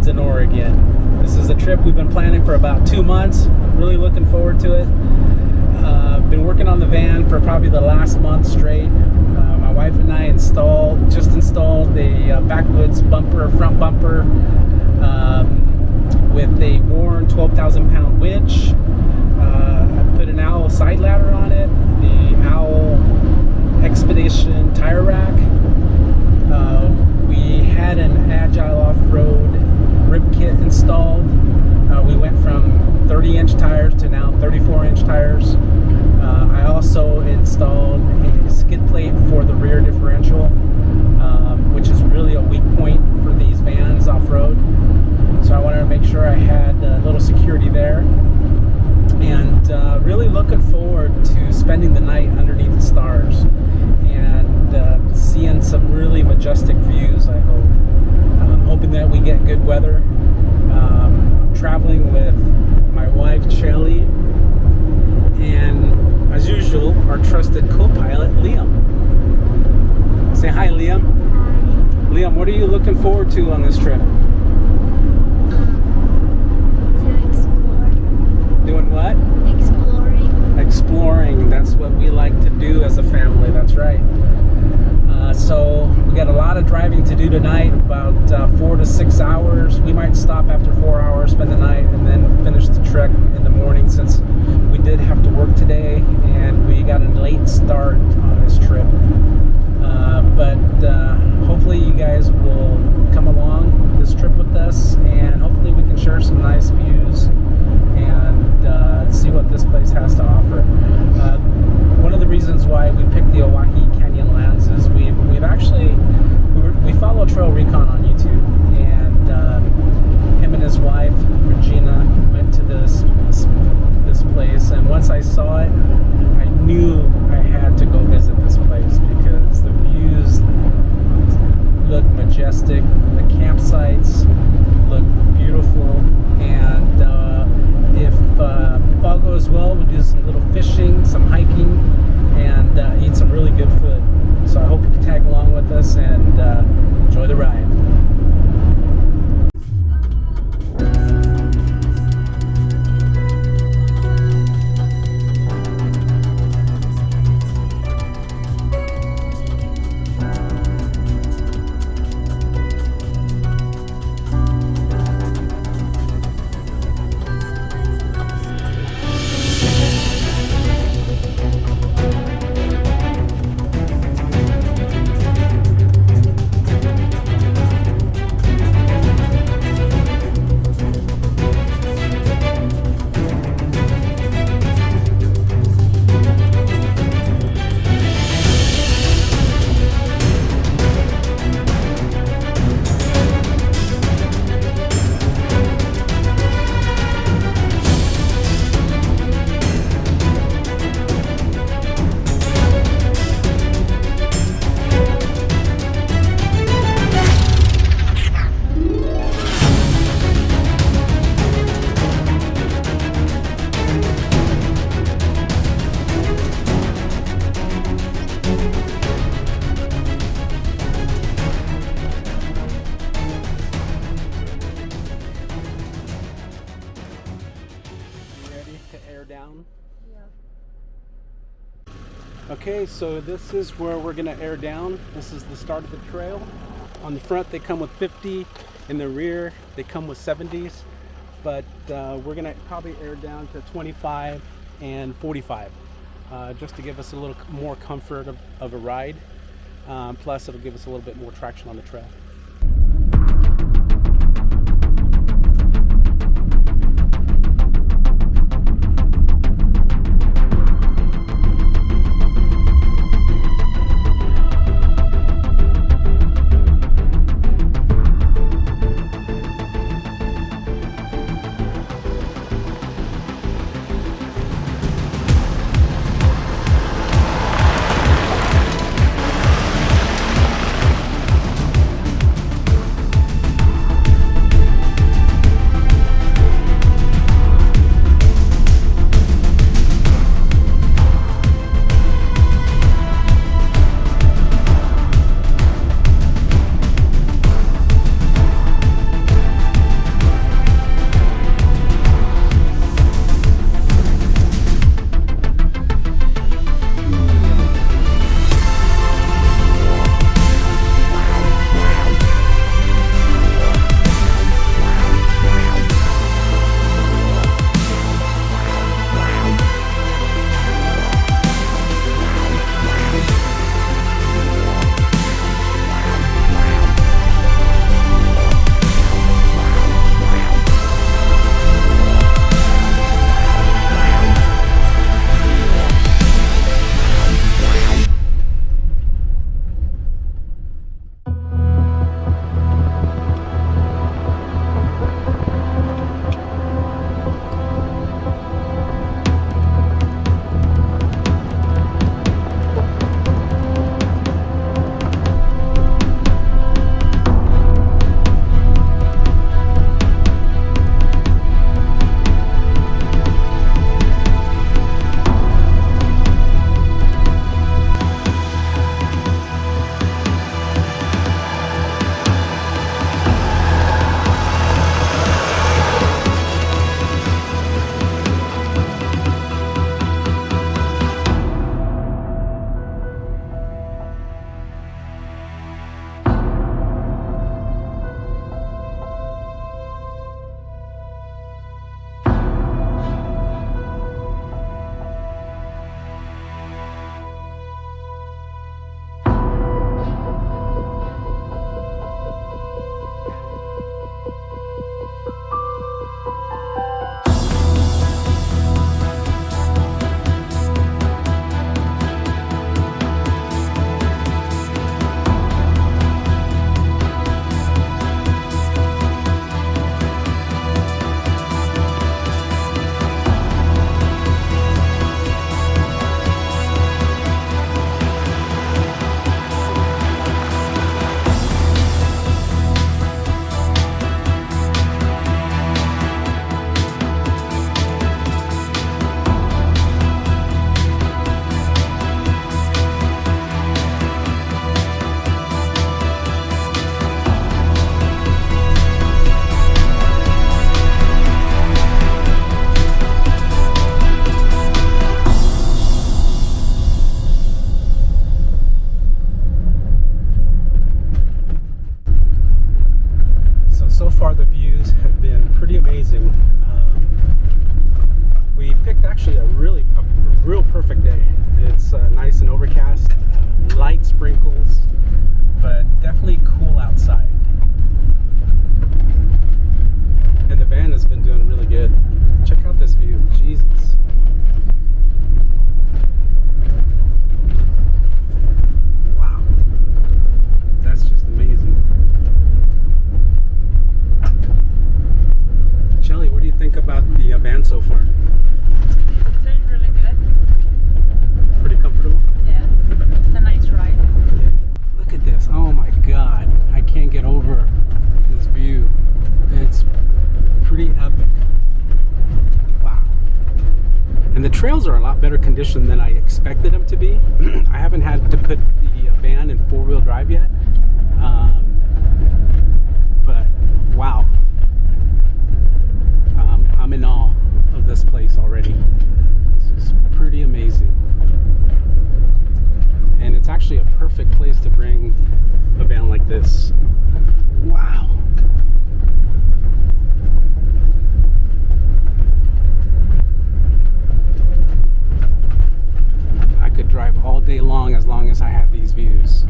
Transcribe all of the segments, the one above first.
in Oregon. This is a trip we've been planning for about 2 months. Really looking forward to it. Been working on the van for probably the last month straight. My wife and I just installed a backwoods bumper, front bumper, with a worn 12,000 pound winch. I put an Owl side ladder on it, the Owl Expedition tire rack. We had an Agile off-road rib kit installed. We went from 30-inch tires to now 34-inch tires. I also installed a skid plate for the rear differential, which is really a weak point for these vans off-road. So I wanted to make sure I had a little security there. And really looking forward to spending the night underneath the stars and seeing some really majestic views, I hope. I'm hoping that we get good weather. I'm traveling with my wife, Shelly, and as usual, our trusted co-pilot, Liam. Say hi, Liam. Hi. Liam, what are you looking forward to on this trip? To explore. Doing what? Exploring. Exploring. That's what we like to do as a family. That's right. So we got a lot of driving to do tonight, about 4 to 6 hours. We might stop after 4 hours, spend the night, and then finish the trek in the morning, since we did have to work today and we got a late start on this trip. But hopefully you guys will come along this trip with us, and hopefully we can share some nice views and see what this place has to offer. One of the reasons why we picked the Owyhee Canyonlands is we follow Trail Recon on YouTube, and him and his wife Regina went to this place, and once I saw it, I knew I had to go visit this place because the views look majestic, the campsites look beautiful, and if all goes well, we'll do some little fishing, some hiking, and eat some really good food. So I hope you can tag along with us and enjoy the ride. Okay, so this is where we're going to air down. This is the start of the trail. On the front they come with 50, in the rear they come with 70s, but we're going to probably air down to 25 and 45, just to give us a little more comfort of a ride. Plus it'll give us a little bit more traction on the trail. sprinkles, but definitely cool outside. And the van has been doing really good. Check out this view, Jesus. Wow, that's just amazing. Shelly, what do you think about the van so far? It's doing really good. Pretty comfortable? Yes, it's a nice ride. Yeah. Look at this. Oh my God. I can't get over this view. It's pretty epic. Wow. And the trails are a lot better condition than I expected them to be. I haven't had to put the van in four-wheel drive yet. But wow. I'm in awe of this place already. This is pretty amazing. And it's actually a perfect place to bring a van like this. Wow. I could drive all day long as I have these views.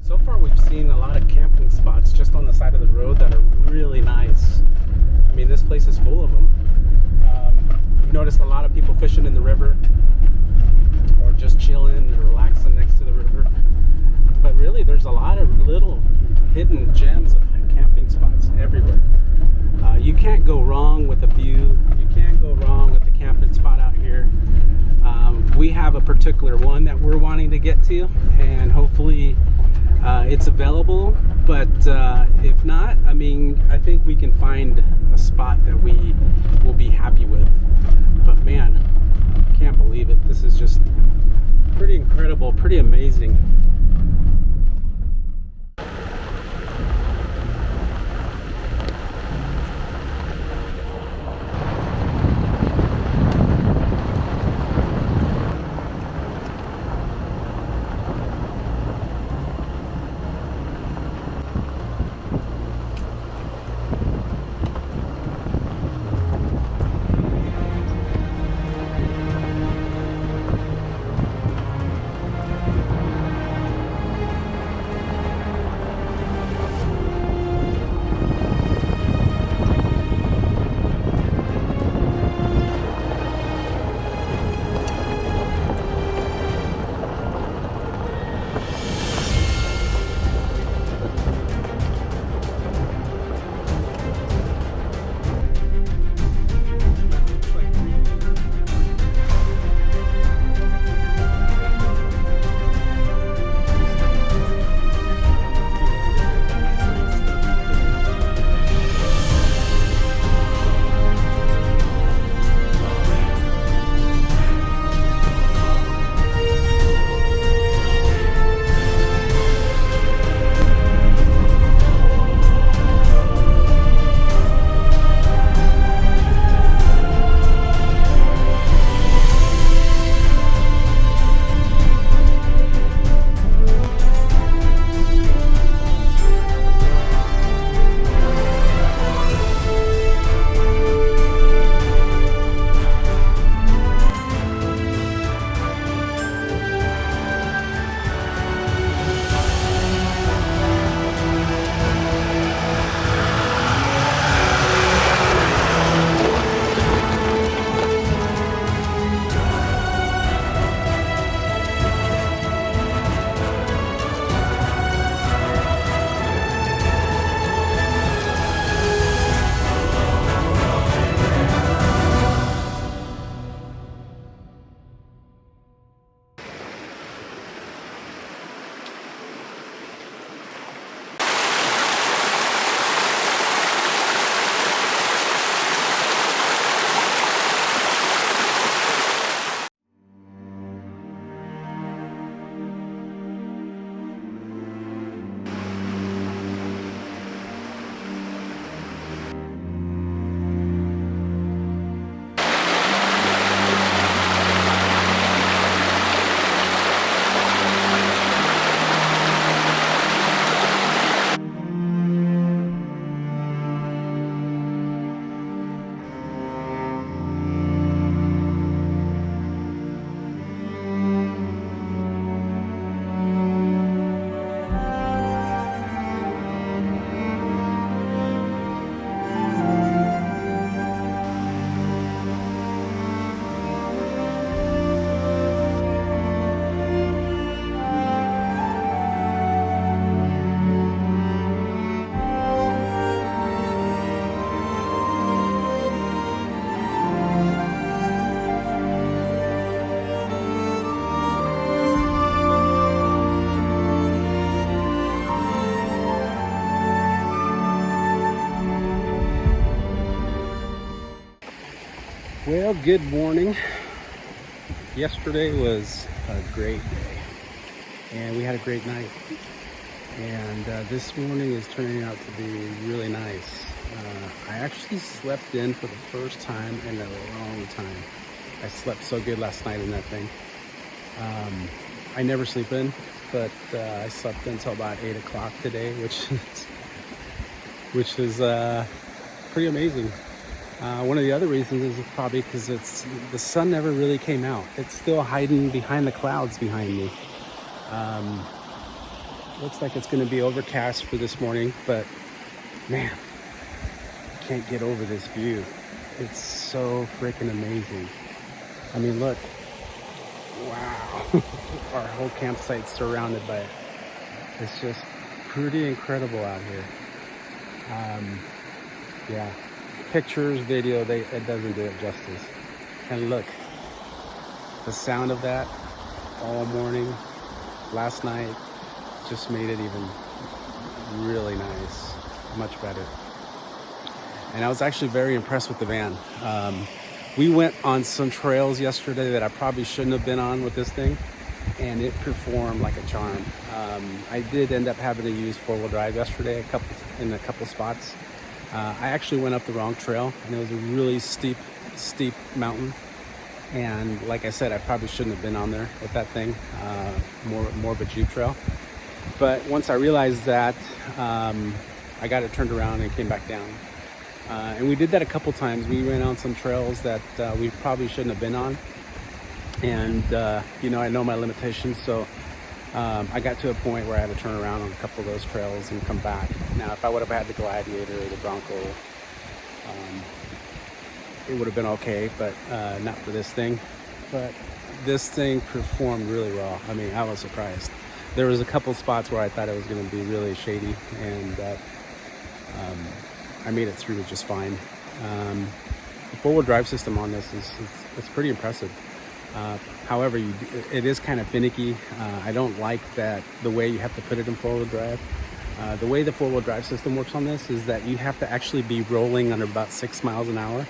So far we've seen a lot of camping spots just on the side of the road that are really nice. I mean, this place is full of them. I've noticed a lot of people fishing in the river or just chilling and relaxing next to the river. But really, there's a lot of little hidden gems of camping spots everywhere. You can't go wrong with the view. You can't go wrong with the camping spot out here. We have a particular one that we're wanting to get to, and hopefully it's available. But if not, I mean, I think we can find a spot that we will be happy with. But man, can't believe it. This is just pretty incredible, pretty amazing. Well, good morning. Yesterday was a great day and we had a great night. And this morning is turning out to be really nice. I actually slept in for the first time in a long time. I slept so good last night in that thing. I never sleep in, but I slept until about 8 o'clock today, which is pretty amazing. One of the other reasons is probably because the sun never really came out. It's still hiding behind the clouds behind me. Looks like it's going to be overcast for this morning, but man, I can't get over this view. It's so freaking amazing. I mean, look, wow. Our whole campsite's surrounded by it. It's just pretty incredible out here. Yeah, pictures, video, it doesn't do it justice. And look, the sound of that all morning, last night, just made it even really nice, much better. And I was actually very impressed with the van. We went on some trails yesterday that I probably shouldn't have been on with this thing, and it performed like a charm. I did end up having to use four-wheel drive yesterday in a couple spots. I actually went up the wrong trail, and it was a really steep mountain. And like I said, I probably shouldn't have been on there with that thing, more of a Jeep trail. But once I realized that, I got it turned around and came back down. And we did that a couple times. We went on some trails that we probably shouldn't have been on. And, I know my limitations, so I got to a point where I had to turn around on a couple of those trails and come back. Now, if I would have had the Gladiator or the Bronco, it would have been okay, but not for this thing. But this thing performed really well. I mean, I was surprised. There was a couple spots where I thought it was going to be really shady, and I made it through just fine. The four-wheel drive system on this it's pretty impressive. However, it is kind of finicky. I don't like that the way you have to put it in four-wheel drive. The way the four-wheel drive system works on this is that you have to actually be rolling under about 6 miles an hour,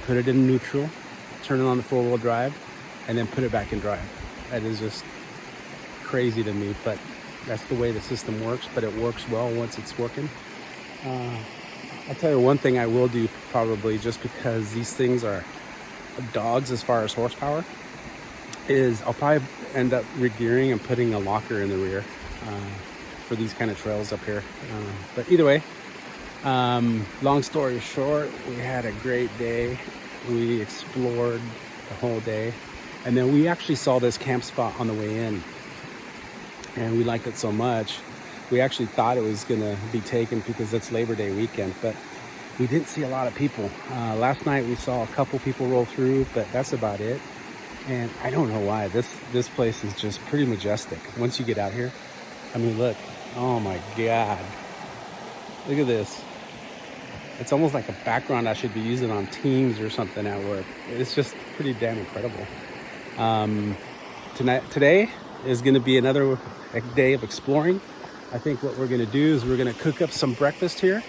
put it in neutral, turn it on the four-wheel drive, and then put it back in drive. That is just crazy to me, but that's the way the system works. But it works well once it's working. I'll tell you one thing I will do probably, just because these things are dogs as far as horsepower, is I'll probably end up regearing and putting a locker in the rear for these kind of trails up here. But either way, long story short, we had a great day. We explored the whole day, and then we actually saw this camp spot on the way in, and we liked it so much we actually thought it was gonna be taken because it's Labor Day weekend, but we didn't see a lot of people. Last night we saw a couple people roll through, but that's about it. And I don't know why. This place is just pretty majestic once you get out here. I mean, look. Oh my God. Look at this. It's almost like a background I should be using on Teams or something at work. It's just pretty damn incredible. Today is gonna be another day of exploring. I think what we're gonna do is we're gonna cook up some breakfast here.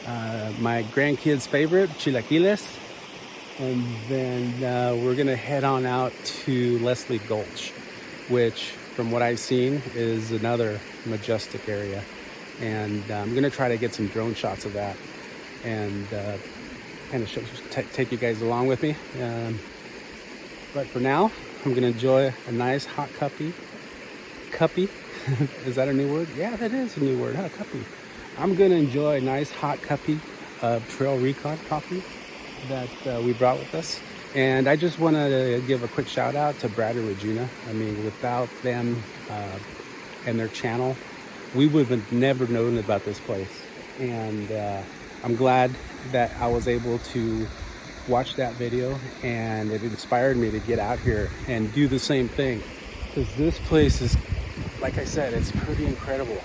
My grandkids' favorite, chilaquiles. And then we're gonna head on out to Leslie Gulch, which from what I've seen is another majestic area. And I'm gonna try to get some drone shots of that and kind of take you guys along with me. But for now, I'm gonna enjoy a nice hot cuppy. Is that a new word? Yeah, that is a new word, huh? Cuppy. I'm gonna enjoy a nice hot cuppy of Trail Recon coffee that we brought with us. And I just want to give a quick shout out to Brad and Regina. I mean, without them and their channel, we would have never known about this place. And I'm glad that I was able to watch that video, and it inspired me to get out here and do the same thing. Because this place is, like I said, it's pretty incredible.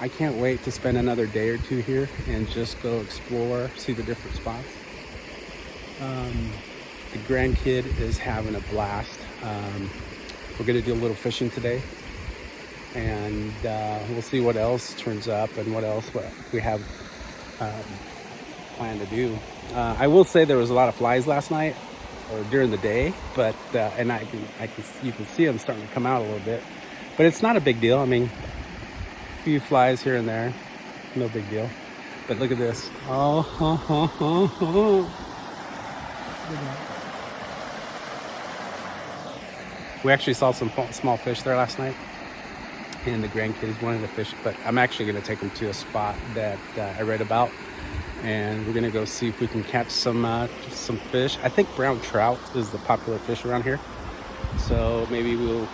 I can't wait to spend another day or two here and just go explore, see the different spots. The grandkid is having a blast. We're gonna do a little fishing today, and we'll see what else turns up and what else we have planned to do. I will say there was a lot of flies last night or during the day, but and you can see them starting to come out a little bit, but it's not a big deal. I mean, a few flies here and there, no big deal. But look at this. Oh, we actually saw some small fish there last night, and the grandkids wanted to fish, but I'm actually going to take them to a spot that I read about, and we're going to go see if we can catch some fish. I think brown trout is the popular fish around here, so maybe we'll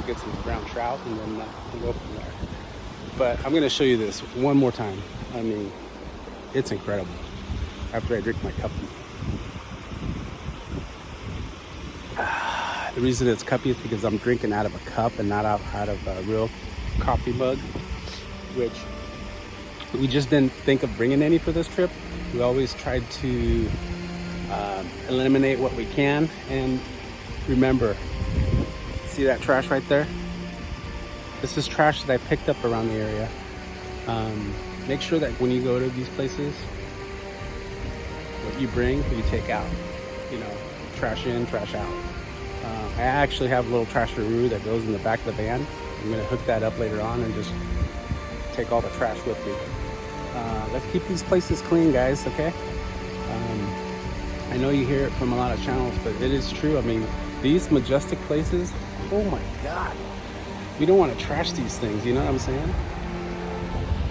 get some brown trout, and then we'll go from there. But I'm going to show you this one more time. I mean, it's incredible. After I drink my cuppy. The reason it's cuppy is because I'm drinking out of a cup and not out of a real coffee mug, which we just didn't think of bringing any for this trip. We always tried to eliminate what we can. And remember, see that trash right there? This is trash that I picked up around the area. Make sure that when you go to these places, what you bring, you take out. You know, trash in, trash out. I actually have a little trasheroo that goes in the back of the van. I'm gonna hook that up later on and just take all the trash with me. Let's keep these places clean, guys, okay? I know you hear it from a lot of channels, but it is true. I mean, these majestic places, oh my God. We don't want to trash these things, you know what I'm saying?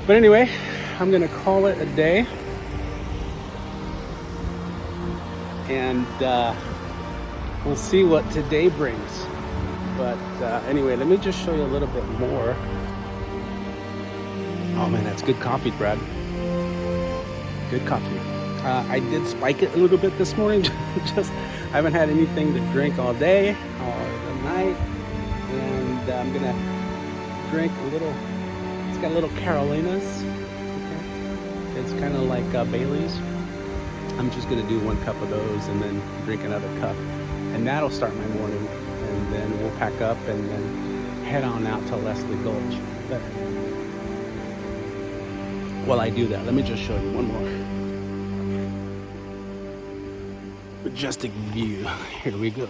But anyway, I'm gonna call it a day. And we'll see what today brings. But anyway, let me just show you a little bit more. Oh man, that's good coffee, Brad. Good coffee. I did spike it a little bit this morning. Just I haven't had anything to drink all day, all night, and I'm gonna drink a little. It's got little Carolinas. Okay. It's kind of like Bailey's. I'm just gonna do 1 cup of those and then drink another cup, and that'll start my morning. And then we'll pack up and then head on out to Leslie Gulch. But while I do that, let me just show you one more majestic view. Here we go.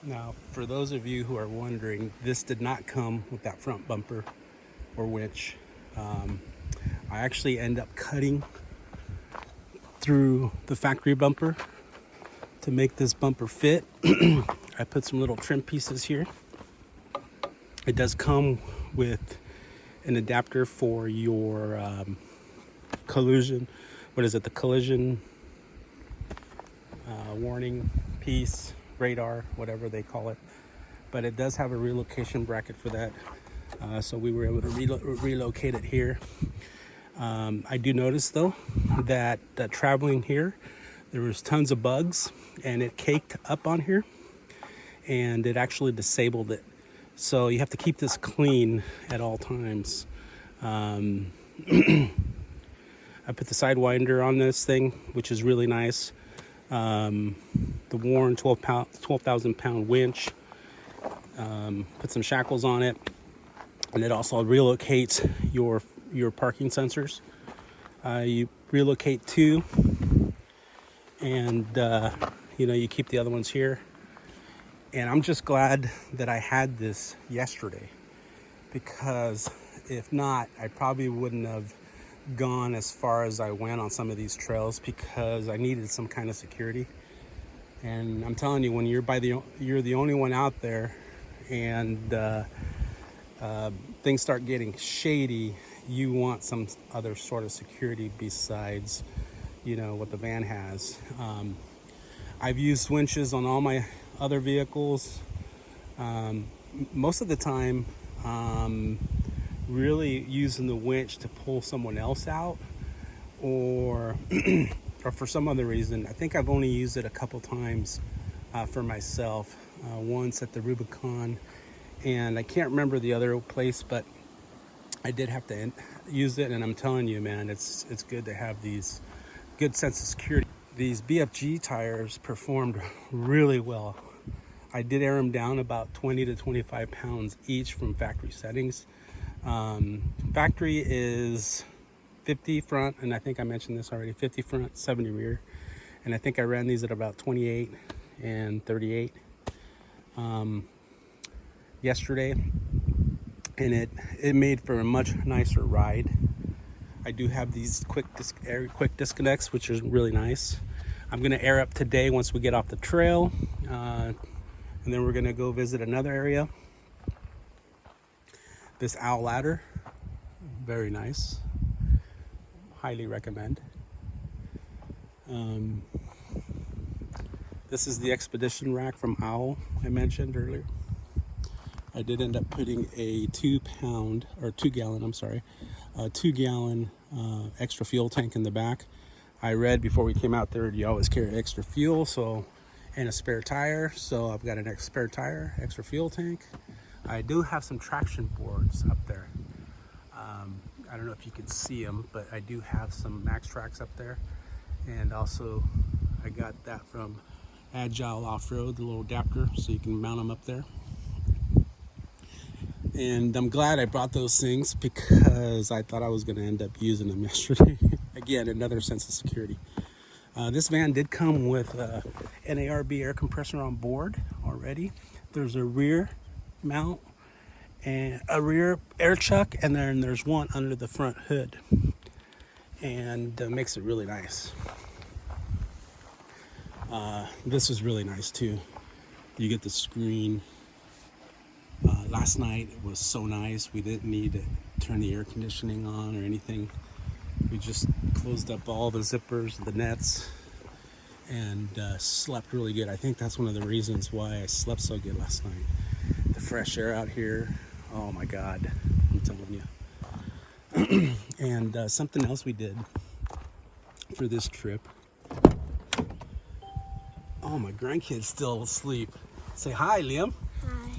Now, for those of you who are wondering, this did not come with that front bumper or winch. I actually end up cutting through the factory bumper to make this bumper fit. I put some little trim pieces here. It does come with an adapter for your collision. What is it? The collision warning piece, radar, whatever they call it. But it does have a relocation bracket for that. So we were able to relocate it here. I do notice though that traveling here, there was tons of bugs and it caked up on here and it actually disabled it. So you have to keep this clean at all times. I put the Sidewinder on this thing, which is really nice. The worn 12,000 pound winch. Put some shackles on it, and it also relocates your parking sensors. You relocate 2, and you keep the other ones here. And I'm just glad that I had this yesterday, because if not, I probably wouldn't have gone as far as I went on some of these trails, because I needed some kind of security. And I'm telling you, when you're the only one out there, and things start getting shady, you want some other sort of security besides, what the van has. I've used winches on all my other vehicles. Most of the time, really using the winch to pull someone else out, or for some other reason. I think I've only used it a couple times for myself. Once at the Rubicon, and I can't remember the other place, but I did have to use it. And I'm telling you, man, it's good to have these good sense of security. These BFG tires performed really well. I did air them down about 20 to 25 pounds each from factory settings. Factory is 50 front, and I think I mentioned this already, 50 front, 70 rear. And I think I ran these at about 28 and 38 yesterday, and it made for a much nicer ride. I do have these quick disconnects, which is really nice. I'm going to air up today once we get off the trail, and then we're going to go visit another area. This owl ladder, very nice, highly recommend. This is the expedition rack from Owl I mentioned earlier. I did end up putting a 2 gallon extra fuel tank in the back. I read before we came out there, you always carry extra fuel, and a spare tire. So I've got an spare tire, extra fuel tank. I do have some traction boards up there. I don't know if you can see them, but I do have some Max Tracks up there. And also I got that from Agile Off-Road, the little adapter, so you can mount them up there. And I'm glad I brought those things, because I thought I was going to end up using them yesterday. Again, another sense of security. This van did come with an ARB air compressor on board already. There's a rear mount and a rear air chuck, and then there's one under the front hood, and makes it really nice. This is really nice too. You get the screen. Last night it was so nice. We didn't need to turn the air conditioning on or anything. We just closed up all the zippers, the nets, and slept really good. I think that's one of the reasons why I slept so good last night. The fresh air out here, oh my God, I'm telling you. And something else we did for this trip. Oh, my grandkid's still asleep. Say hi, Liam. Hi.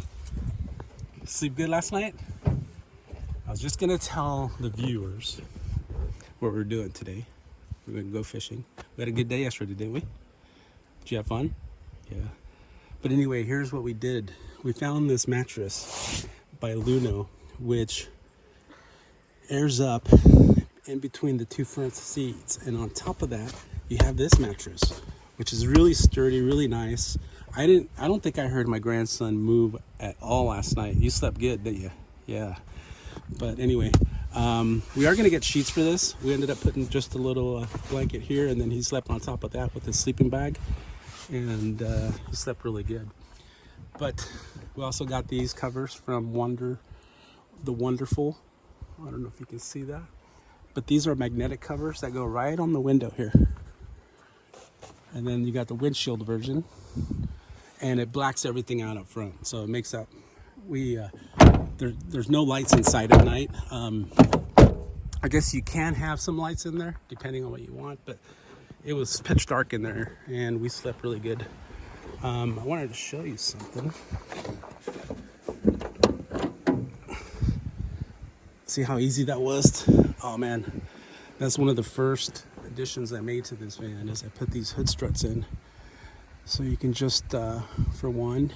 Sleep good last night? I was just gonna tell the viewers what we're doing today. We're gonna go fishing. We had a good day yesterday, didn't we? Did you have fun? Yeah. But anyway, here's what we did. We found this mattress by Luno, which airs up in between the 2 front seats. And on top of that, you have this mattress, which is really sturdy, really nice. I don't think I heard my grandson move at all last night. You slept good, didn't you? Yeah. But anyway, we are going to get sheets for this. We ended up putting just a little blanket here, and then he slept on top of that with his sleeping bag, and he slept really good. But we also got these covers from the Wonderful. I don't know if you can see that, but these are magnetic covers that go right on the window here. And then you got the windshield version, and it blacks everything out up front, so it makes that there's no lights inside at night. I guess you can have some lights in there depending on what you want, but it was pitch dark in there and we slept really good. I wanted to show you something. See how easy that was? Oh man, that's one of the first additions I made to this van, is I put these hood struts in. So you can just, for one,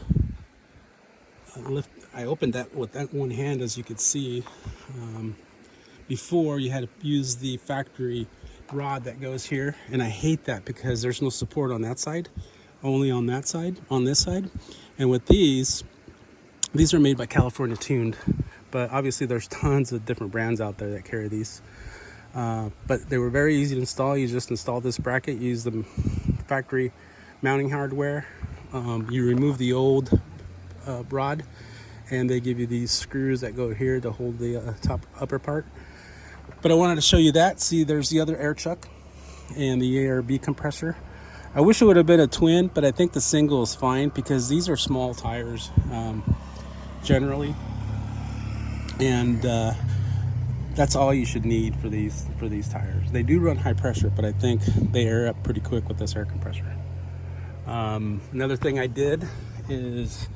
I opened that with that one hand, as you could see. Before, you had to use the factory rod that goes here, and I hate that because there's no support on that side, only on that side, on this side. And with these are made by California Tuned, but obviously there's tons of different brands out there that carry these. But they were very easy to install. You just install this bracket, use the factory mounting hardware. You remove the old rod, and they give you these screws that go here to hold the upper part. But I wanted to show you that. See, there's the other air chuck and the ARB compressor. I wish it would have been a twin, but I think the single is fine because these are small tires generally, and that's all you should need for these tires. They do run high pressure, but I think they air up pretty quick with this air compressor. Another thing I did is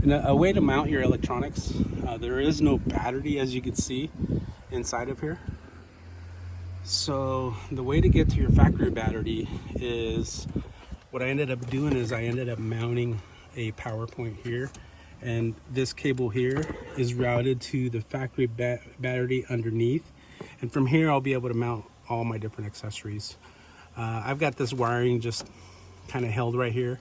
a way to mount your electronics. There is no battery, as you can see inside of here. So the way to get to your factory battery is, what I ended up doing is I ended up mounting a power point here, and this cable here is routed to the factory battery underneath, and from here I'll be able to mount all my different accessories. I've got this wiring just kind of held right here.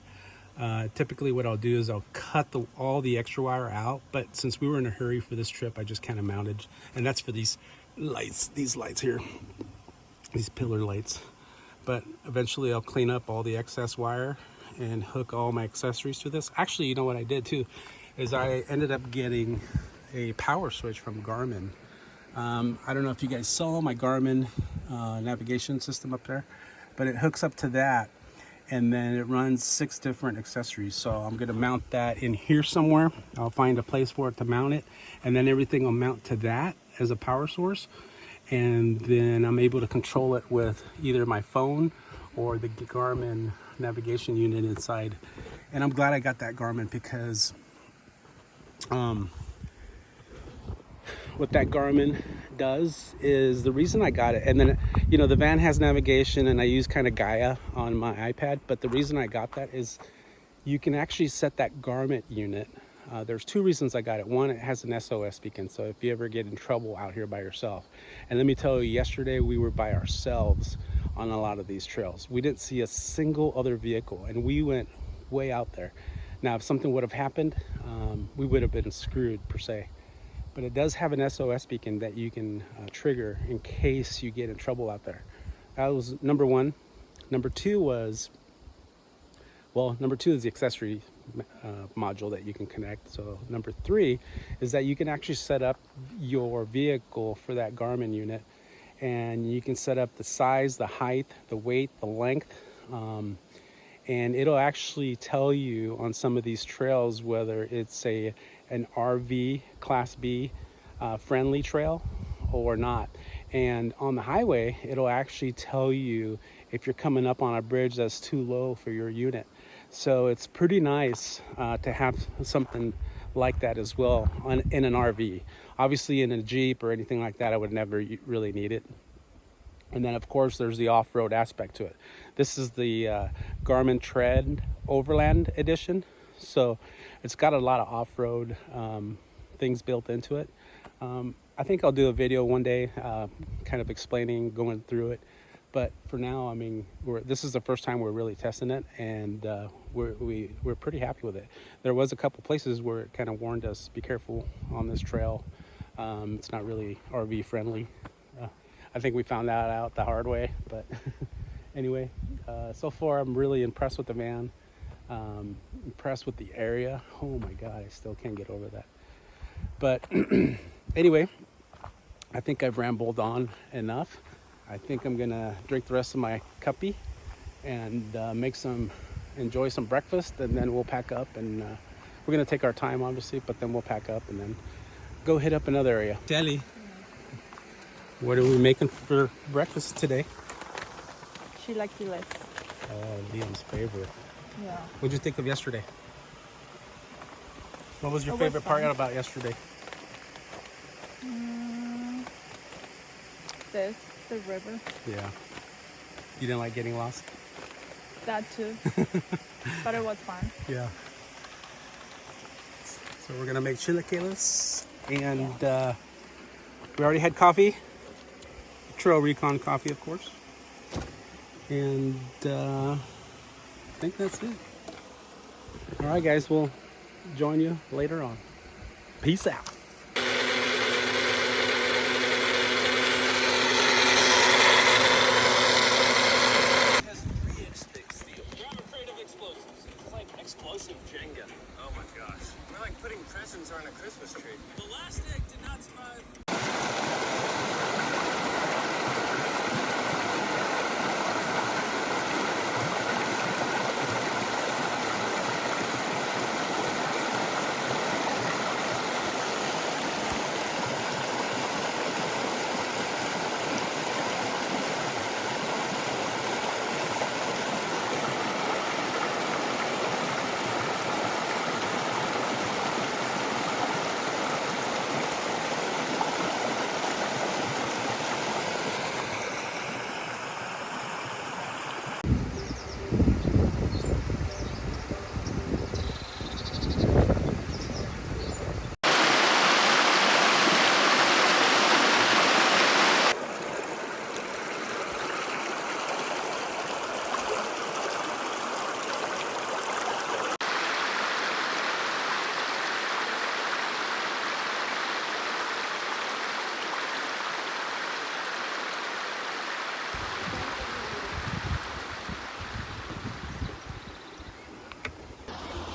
Typically what I'll do is I'll cut all the extra wire out, but since we were in a hurry for this trip, I just kind of mounted, and that's for these lights here, these pillar lights. But eventually I'll clean up all the excess wire and hook all my accessories to this. Actually, you know what I did too, is I ended up getting a power switch from Garmin. I don't know if you guys saw my Garmin navigation system up there, but it hooks up to that, and then it runs 6 different accessories. So I'm gonna mount that in here somewhere. I'll find a place for it to mount it, and then everything will mount to that as a power source. And then I'm able to control it with either my phone or the Garmin navigation unit inside. And I'm glad I got that Garmin, because what that Garmin does is, the reason I got it, and then, you know, the van has navigation and I use kind of Gaia on my iPad, but the reason I got that is you can actually set that Garmin unit. There's 2 reasons I got it. One, it has an SOS beacon, so if you ever get in trouble out here by yourself. And let me tell you, yesterday we were by ourselves on a lot of these trails. We didn't see a single other vehicle, and we went way out there. Now, if something would have happened, we would have been screwed per se. But it does have an SOS beacon that you can trigger in case you get in trouble out there. That was number 1. Number 2 was, well, number 2 is the accessory module that you can connect. So number 3 is that you can actually set up your vehicle for that Garmin unit, and you can set up the size, the height, the weight, the length, and it'll actually tell you on some of these trails whether it's an RV Class B friendly trail or not. And on the highway, it'll actually tell you if you're coming up on a bridge that's too low for your unit. So it's pretty nice to have something like that as well in an RV. Obviously in a Jeep or anything like that, I would never really need it. And then of course there's the off-road aspect to it. This is the Garmin Tread Overland Edition. So it's got a lot of off-road things built into it. I think I'll do a video one day kind of explaining, going through it. But for now, I mean, this is the first time we're really testing it, and we're pretty happy with it. There was a couple places where it kind of warned us, be careful on this trail. It's not really RV friendly. I think we found that out the hard way, but anyway, so far I'm really impressed with the van. Impressed with the area. Oh my God, I still can't get over that. But anyway, I think I've rambled on enough. I think I'm gonna drink the rest of my cuppy and enjoy some breakfast, and then we'll pack up, and we're gonna take our time obviously, but then we'll pack up and then go hit up another area. Telly, what are we making for breakfast today? Chilaquiles. Oh, Leon's favorite. Yeah. What'd you think of yesterday? What was your It was favorite part fun. about yesterday? The river. Yeah. You didn't like getting lost? That too. But it was fun. Yeah. So we're gonna make chilaquiles, and we already had coffee. Trail Recon coffee, of course. And I think that's it. All right, guys, we'll join you later on. Peace out. Explosive Jenga. Oh my gosh. We're like putting presents on a Christmas tree. The last egg did not survive.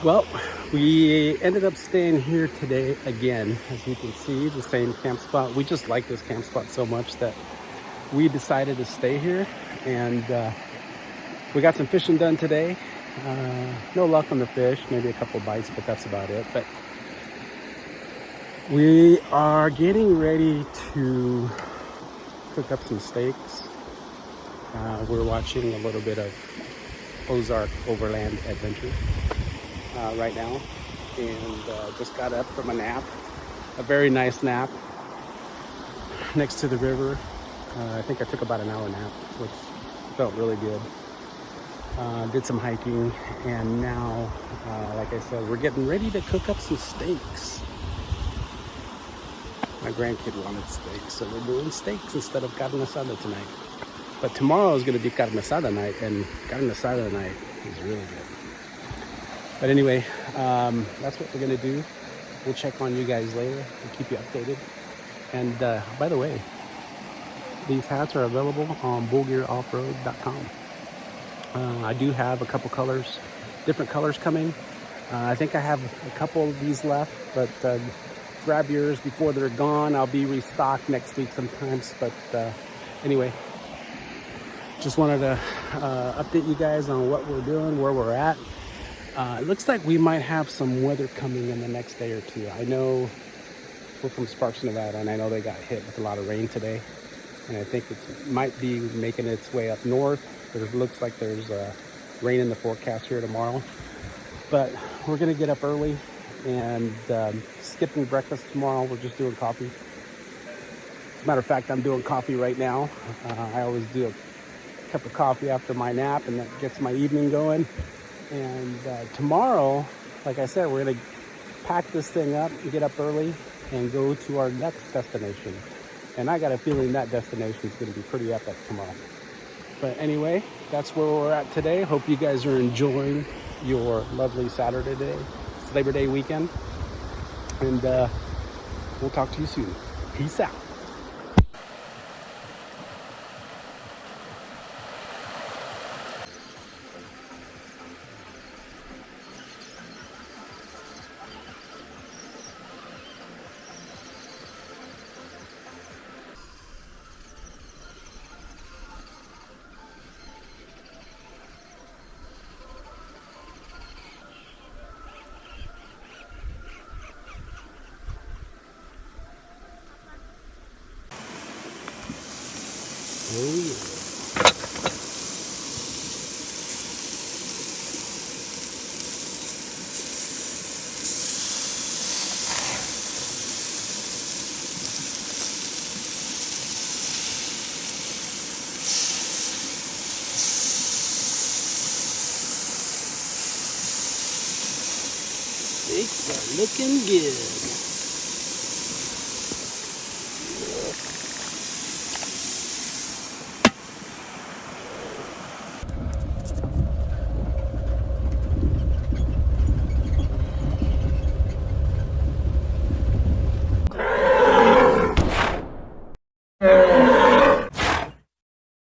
Well, we ended up staying here today again. As you can see, the same camp spot. We just like this camp spot so much that we decided to stay here, and we got some fishing done today. No luck on the fish, maybe a couple bites, but that's about it. But we are getting ready to cook up some steaks. We're watching a little bit of Ozark Overland Adventure right now, and just got up from a nap, a very nice nap next to the river. I think I took about an hour nap, which felt really good. Did some hiking, and now, like I said, we're getting ready to cook up some steaks. My grandkid wanted steaks, so we're doing steaks instead of carne asada tonight. But tomorrow is going to be carne asada night, and carne asada night is really good. But anyway, that's what we're going to do. We'll check on you guys later and keep you updated. And by the way, these hats are available on BullGearOffroad.com. I do have a couple colors, different colors coming. I think I have a couple of these left, but grab yours before they're gone. I'll be restocked next week sometimes. But anyway, just wanted to update you guys on what we're doing, where we're at. It looks like we might have some weather coming in the next day or two. I know we're from Sparks, Nevada, and I know they got hit with a lot of rain today. And I think it might be making its way up north. It looks like there's rain in the forecast here tomorrow. But we're going to get up early and skipping breakfast tomorrow. We're just doing coffee. As a matter of fact, I'm doing coffee right now. I always do a cup of coffee after my nap, and that gets my evening going. And tomorrow, like I said, we're going to pack this thing up, get up early, and go to our next destination. And I got a feeling that destination is going to be pretty epic tomorrow. But anyway, that's where we're at today. Hope you guys are enjoying your lovely Saturday day. It's Labor Day weekend. And we'll talk to you soon. Peace out. Oh yeah. Steaks are looking good.